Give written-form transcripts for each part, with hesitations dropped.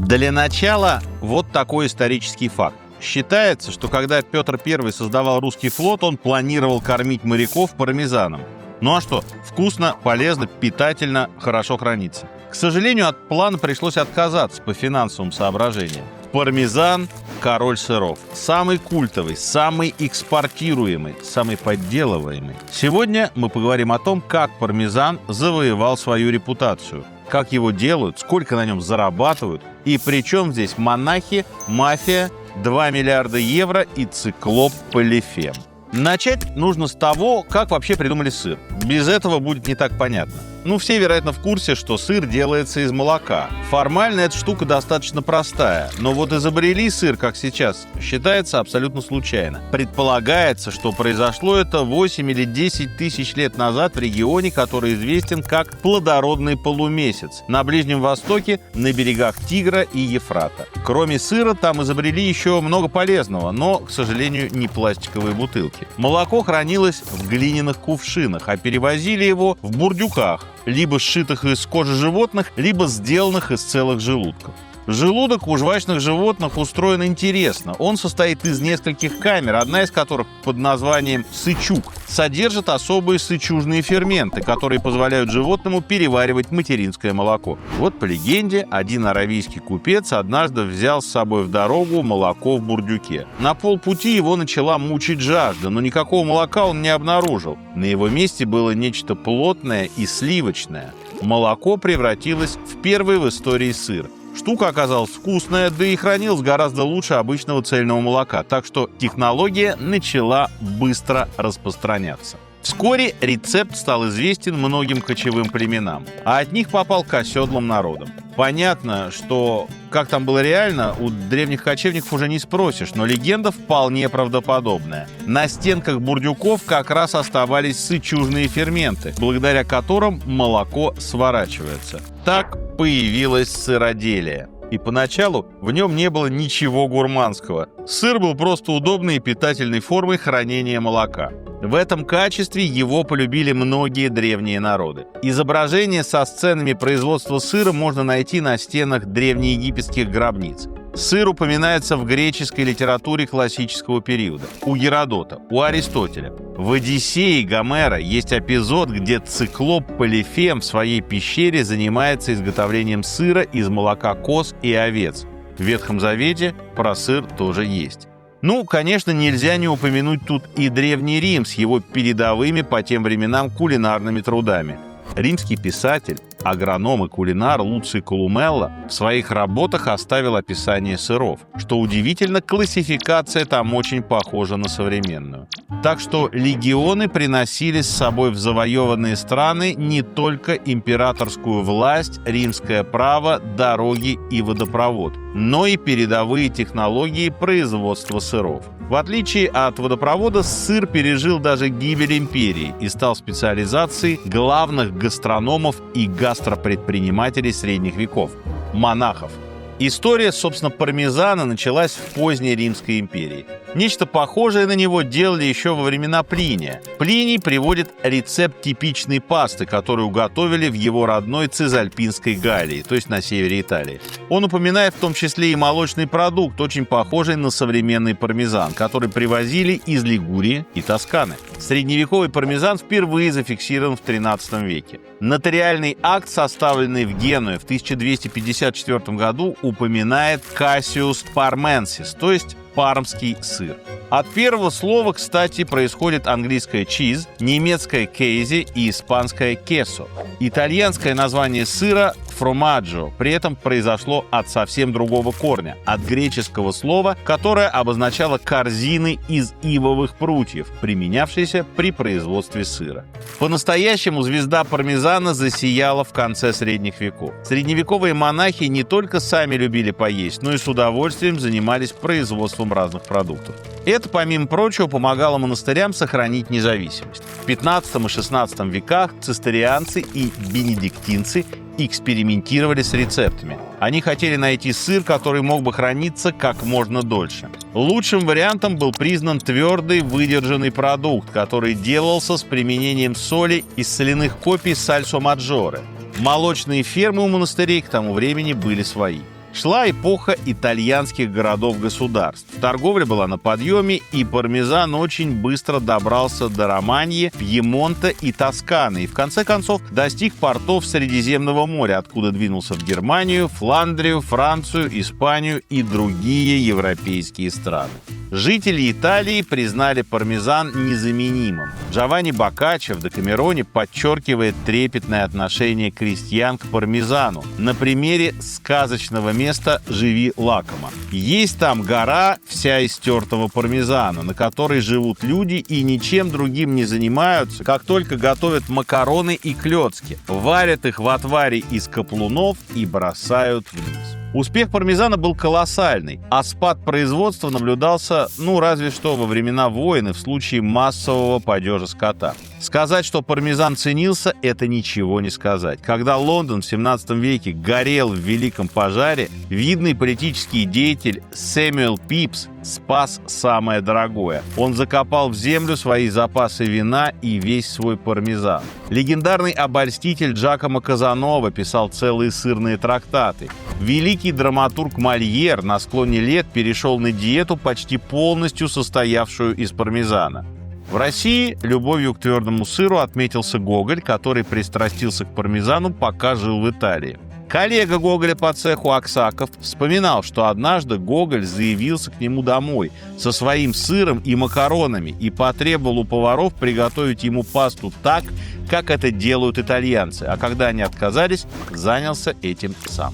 Для начала вот такой исторический факт. Считается, что когда Петр I создавал русский флот, он планировал кормить моряков пармезаном. Ну а что? Вкусно, полезно, питательно, хорошо хранится. К сожалению, от плана пришлось отказаться по финансовым соображениям. Пармезан – король сыров. Самый культовый, самый экспортируемый, самый подделываемый. Сегодня мы поговорим о том, как пармезан завоевал свою репутацию, как его делают, сколько на нем зарабатывают, и при чем здесь монахи, мафия, 2 миллиарда евро и циклоп Полифем. Начать нужно с того, как вообще придумали сыр. Без этого будет не так понятно. Все, вероятно, в курсе, что сыр делается из молока. Формально эта штука достаточно простая, но вот изобрели сыр, как сейчас, считается абсолютно случайно. Предполагается, что произошло это 8 или 10 тысяч лет назад в регионе, который известен как плодородный полумесяц, на Ближнем Востоке, на берегах Тигра и Ефрата. Кроме сыра, там изобрели еще много полезного, но, к сожалению, не пластиковые бутылки. Молоко хранилось в глиняных кувшинах, а перевозили его в бурдюках, либо сшитых из кожи животных, либо сделанных из целых желудков. Желудок у жвачных животных устроен интересно. Он состоит из нескольких камер, одна из которых под названием сычуг содержит особые сычужные ферменты, которые позволяют животному переваривать материнское молоко. Вот по легенде, один аравийский купец однажды взял с собой в дорогу молоко в бурдюке. На полпути его начала мучить жажда, но никакого молока он не обнаружил. На его месте было нечто плотное и сливочное. Молоко превратилось в первый в истории сыр. Штука оказалась вкусная, да и хранилась гораздо лучше обычного цельного молока, так что технология начала быстро распространяться. Вскоре рецепт стал известен многим кочевым племенам, а от них попал к оседлым народам. Понятно, что как там было реально, у древних кочевников уже не спросишь, но легенда вполне правдоподобная. На стенках бурдюков как раз оставались сычужные ферменты, благодаря которым молоко сворачивается. Так появилось сыроделие. И поначалу в нем не было ничего гурманского. Сыр был просто удобной и питательной формой хранения молока. В этом качестве его полюбили многие древние народы. Изображения со сценами производства сыра можно найти на стенах древнеегипетских гробниц. Сыр упоминается в греческой литературе классического периода. У Геродота, у Аристотеля. В «Одиссее» Гомера есть эпизод, где циклоп Полифем в своей пещере занимается изготовлением сыра из молока коз и овец. В Ветхом Завете про сыр тоже есть. Конечно, нельзя не упомянуть тут и Древний Рим с его передовыми по тем временам кулинарными трудами. Римский писатель, агроном и кулинар Луций Колумелла в своих работах оставил описание сыров. Что удивительно, классификация там очень похожа на современную. Так что легионы приносили с собой в завоеванные страны не только императорскую власть, римское право, дороги и водопровод, но и передовые технологии производства сыров. В отличие от водопровода, сыр пережил даже гибель империи и стал специализацией главных гастрономов и гастропредпринимателей средних веков – монахов. История, собственно, пармезана началась в поздней Римской империи. Нечто похожее на него делали еще во времена Плиния. Плиний приводит рецепт типичной пасты, которую готовили в его родной Цезальпинской Галлии, то есть на севере Италии. Он упоминает в том числе и молочный продукт, очень похожий на современный пармезан, который привозили из Лигурии и Тосканы. Средневековый пармезан впервые зафиксирован в XIII веке. Нотариальный акт, составленный в Генуе в 1254 году, упоминает Cassius Parmensis, то есть пармский сыр. От первого слова, кстати, происходит английское cheese, немецкое käse и испанское queso. Итальянское название сыра formaggio при этом произошло от совсем другого корня, от греческого слова, которое обозначало корзины из ивовых прутьев, применявшиеся при производстве сыра. По-настоящему звезда пармезана засияла в конце средних веков. Средневековые монахи не только сами любили поесть, но и с удовольствием занимались производством разных продуктов. Это, помимо прочего, помогало монастырям сохранить независимость. В XV и XVI веках цистерианцы и бенедиктинцы экспериментировали с рецептами. Они хотели найти сыр, который мог бы храниться как можно дольше. Лучшим вариантом был признан твердый выдержанный продукт, который делался с применением соли из соляных копий сальсо маджоре. Молочные фермы у монастырей к тому времени были свои. Шла эпоха итальянских городов-государств. Торговля была на подъеме, и пармезан очень быстро добрался до Романьи, Пьемонта и Тосканы, и в конце концов достиг портов Средиземного моря, откуда двинулся в Германию, Фландрию, Францию, Испанию и другие европейские страны. Жители Италии признали пармезан незаменимым. Джованни Боккаччо в «Декамероне» подчеркивает трепетное отношение крестьян к пармезану на примере сказочного места «Живи лакомо». Есть там гора, вся из тертого пармезана, на которой живут люди и ничем другим не занимаются, как только готовят макароны и клёцки, варят их в отваре из каплунов и бросают вниз. Успех пармезана был колоссальный, а спад производства наблюдался, разве что во времена войн и в случае массового падежа скота. Сказать, что пармезан ценился, это ничего не сказать. Когда Лондон в 17 веке горел в Великом пожаре, видный политический деятель Сэмюэл Пипс спас самое дорогое. Он закопал в землю свои запасы вина и весь свой пармезан. Легендарный обольститель Джакомо Казанова писал целые сырные трактаты. Великий драматург Мольер на склоне лет перешел на диету, почти полностью состоявшую из пармезана. В России любовью к твердому сыру отметился Гоголь, который пристрастился к пармезану, пока жил в Италии. Коллега Гоголя по цеху Аксаков вспоминал, что однажды Гоголь заявился к нему домой со своим сыром и макаронами и потребовал у поваров приготовить ему пасту так, как это делают итальянцы, а когда они отказались, занялся этим сам.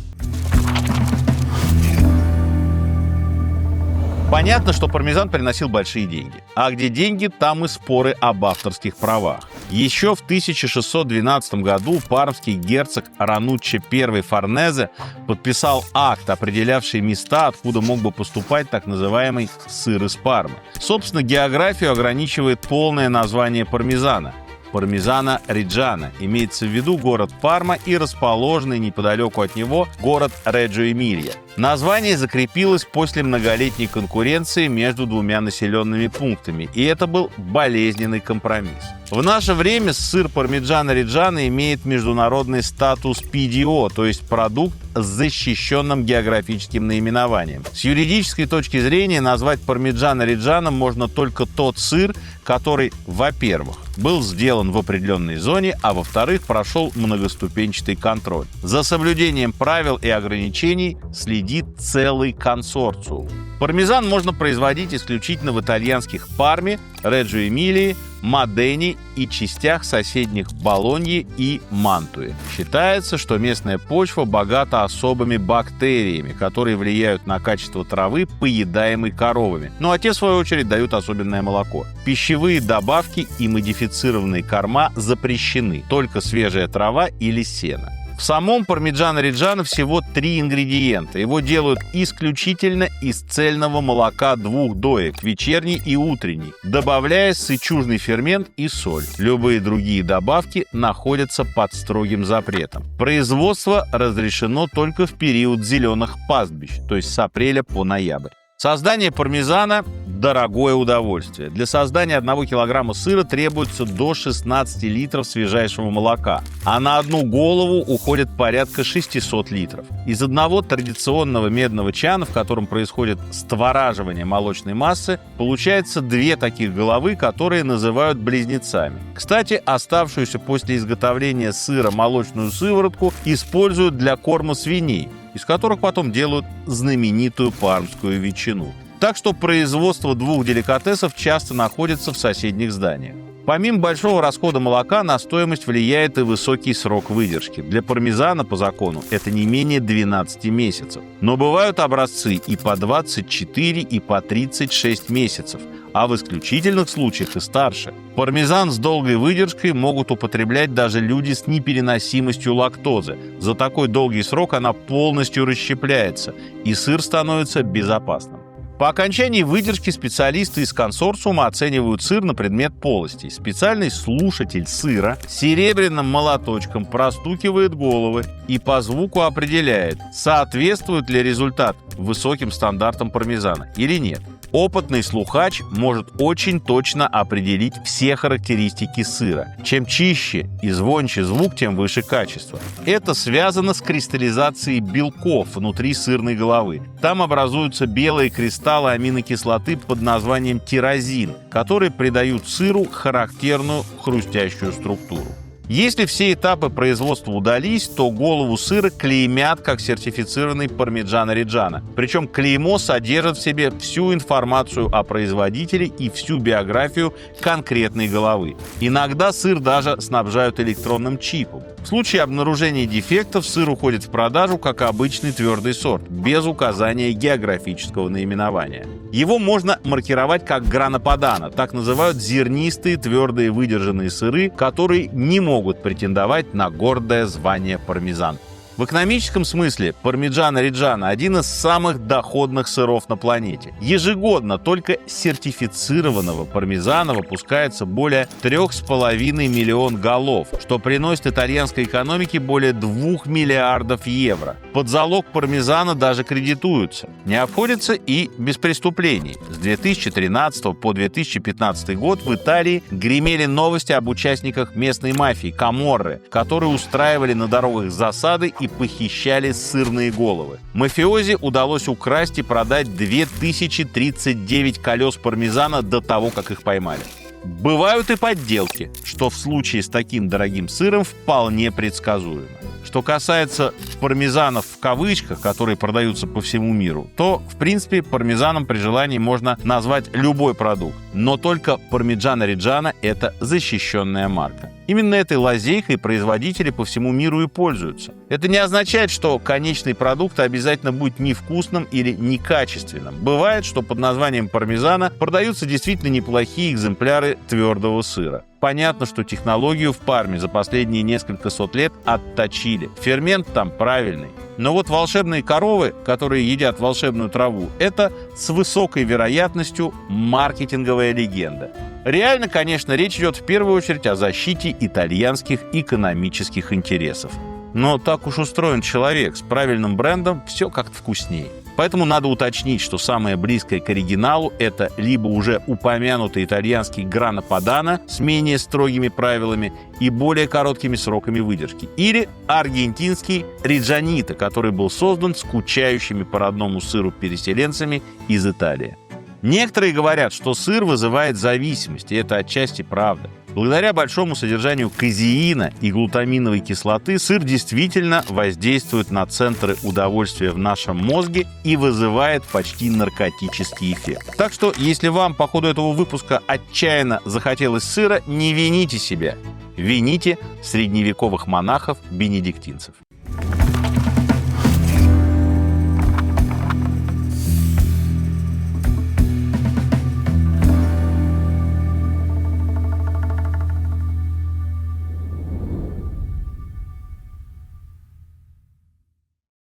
Понятно, что пармезан приносил большие деньги. А где деньги, там и споры об авторских правах. Еще в 1612 году пармский герцог Рануччо I Форнезе подписал акт, определявший места, откуда мог бы поступать так называемый сыр из Пармы. Собственно, географию ограничивает полное название пармезана. Пармезана Реджано. Имеется в виду город Парма и расположенный неподалеку от него город Реджо-Эмилья. Название закрепилось после многолетней конкуренции между двумя населенными пунктами, и это был болезненный компромисс. В наше время сыр Пармиджано-Реджано имеет международный статус PDO, то есть продукт с защищенным географическим наименованием. С юридической точки зрения назвать Пармиджано-Реджано можно только тот сыр, который, во-первых, был сделан в определенной зоне, а во-вторых, прошел многоступенчатый контроль. За соблюдением правил и ограничений следит целый консорциум. Пармезан можно производить исключительно в итальянских Парме, Реджо-Эмилии, Модене и частях соседних Болоньи и Мантуи. Считается, что местная почва богата особыми бактериями, которые влияют на качество травы, поедаемой коровами. А те, в свою очередь, дают особенное молоко. Пищевые добавки и модифицированные корма запрещены, только свежая трава или сено. В самом Пармиджано-Реджано всего 3 ингредиента. Его делают исключительно из цельного молока 2 доек, вечерний и утренний, добавляя сычужный фермент и соль. Любые другие добавки находятся под строгим запретом. Производство разрешено только в период зеленых пастбищ, то есть с апреля по ноябрь. Создание пармезана – дорогое удовольствие. Для создания 1 килограмма сыра требуется до 16 литров свежайшего молока, а на одну голову уходит порядка 600 литров. Из одного традиционного медного чана, в котором происходит створаживание молочной массы, получается 2 таких головы, которые называют близнецами. Кстати, оставшуюся после изготовления сыра молочную сыворотку используют для корма свиней, из которых потом делают знаменитую пармскую ветчину. Так что производство 2 деликатесов часто находится в соседних зданиях. Помимо большого расхода молока, на стоимость влияет и высокий срок выдержки. Для пармезана по закону это не менее 12 месяцев. Но бывают образцы и по 24, и по 36 месяцев, а в исключительных случаях и старше. Пармезан с долгой выдержкой могут употреблять даже люди с непереносимостью лактозы. За такой долгий срок она полностью расщепляется, и сыр становится безопасным. По окончании выдержки специалисты из консорциума оценивают сыр на предмет полостей. Специальный слушатель сыра серебряным молоточком простукивает головы и по звуку определяет, соответствует ли результат высоким стандартам пармезана или нет. Опытный слухач может очень точно определить все характеристики сыра. Чем чище и звонче звук, тем выше качество. Это связано с кристаллизацией белков внутри сырной головы. Там образуются белые кристаллы аминокислоты под названием тирозин, которые придают сыру характерную хрустящую структуру. Если все этапы производства удались, то голову сыра клеймят как сертифицированный пармиджано-реджано. Причем клеймо содержит в себе всю информацию о производителе и всю биографию конкретной головы. Иногда сыр даже снабжают электронным чипом. В случае обнаружения дефектов сыр уходит в продажу как обычный твердый сорт, без указания географического наименования. Его можно маркировать как грана падано, так называют зернистые твердые выдержанные сыры, которые не могут претендовать на гордое звание пармезан. В экономическом смысле пармиджано-реджано – один из самых доходных сыров на планете. Ежегодно только сертифицированного пармезана выпускается более 3,5 миллиона голов, что приносит итальянской экономике более 2 миллиардов евро. Под залог пармезана даже кредитуются. Не обходится и без преступлений. С 2013 по 2015 год в Италии гремели новости об участниках местной мафии – каморры, которые устраивали на дорогах засады и похищали сырные головы. Мафиози удалось украсть и продать 2039 колес пармезана до того, как их поймали. Бывают и подделки, что в случае с таким дорогим сыром вполне предсказуемо. Что касается пармезанов в кавычках, которые продаются по всему миру, то, в принципе, пармезаном при желании можно назвать любой продукт. Но только пармиджано-реджано – это защищенная марка. Именно этой лазейкой производители по всему миру и пользуются. Это не означает, что конечный продукт обязательно будет невкусным или некачественным. Бывает, что под названием пармезана продаются действительно неплохие экземпляры твердого сыра. Понятно, что технологию в Парме за последние несколько сот лет отточили. Фермент там правильный. Но вот волшебные коровы, которые едят волшебную траву, это с высокой вероятностью маркетинговая легенда. Реально, конечно, речь идет в первую очередь о защите итальянских экономических интересов. Но так уж устроен человек, с правильным брендом все как-то вкуснее. Поэтому надо уточнить, что самое близкое к оригиналу – это либо уже упомянутый итальянский грана падано с менее строгими правилами и более короткими сроками выдержки, или аргентинский реджанита, который был создан скучающими по родному сыру переселенцами из Италии. Некоторые говорят, что сыр вызывает зависимость, и это отчасти правда. Благодаря большому содержанию казеина и глутаминовой кислоты сыр действительно воздействует на центры удовольствия в нашем мозге и вызывает почти наркотический эффект. Так что, если вам по ходу этого выпуска отчаянно захотелось сыра, не вините себя. Вините средневековых монахов-бенедиктинцев.